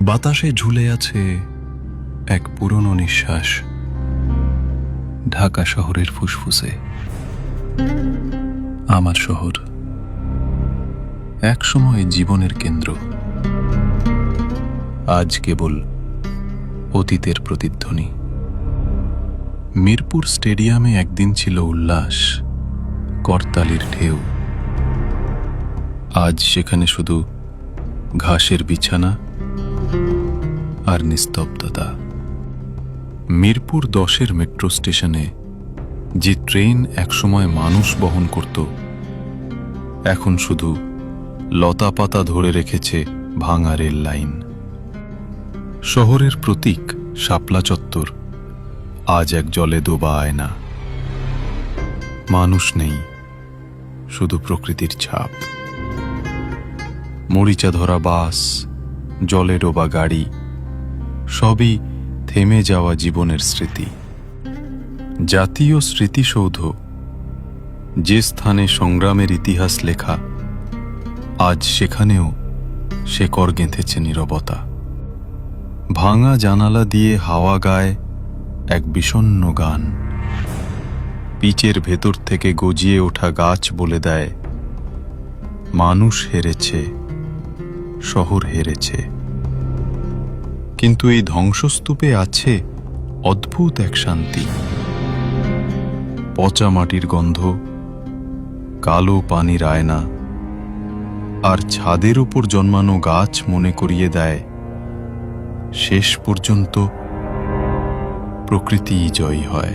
বাতাসে ঝুলে আছে এক পুরনো নিঃশ্বাস, ঢাকা শহরের ফুসফুসে। আমার শহর একসময় জীবনের কেন্দ্র, আজ কেবল অতীতের প্রতিধ্বনি। মিরপুর স্টেডিয়ামে একদিন ছিল উল্লাস, করতালির ঢেউ। আজ সেখানে শুধু ঘাসের বিছানা আর নিস্তব্ধতা। মিরপুর 10-এর মেট্রো স্টেশনে যে ট্রেন একসময় মানুষ বহন করত, এখন শুধু লতাপাতা ধরে রেখেছে ভাঙা রেল লাইন। শহরের প্রতীক শাপলা চত্বর আজ এক জলে ডোবা আয়না। মানুষ নেই, শুধু প্রকৃতির ছাপ। মরিচা ধরা বাস, জলে ডোবা গাড়ি, সবই থেমে যাওয়া জীবনের স্মৃতি। জাতীয় স্মৃতিসৌধ, যে স্থানে সংগ্রামের ইতিহাস লেখা, আজ সেখানেও শেকড় গেঁথেছে নীরবতা। ভাঙা জানালা দিয়ে হাওয়া গায় এক বিষণ্ণ গান। পিচের ভেতর থেকে গজিয়ে ওঠা গাছ বলে দেয়, মানুষ হেরেছে, শহর হেরেছে। কিন্তু এই ধ্বংসস্তূপে আছে অদ্ভুত এক শান্তি। পচা মাটির গন্ধ, কালো পানির আয়না, আর ছাদের উপর জন্মানো গাছ মনে করিয়ে দেয়, শেষ পর্যন্ত প্রকৃতিই জয়ী হয়।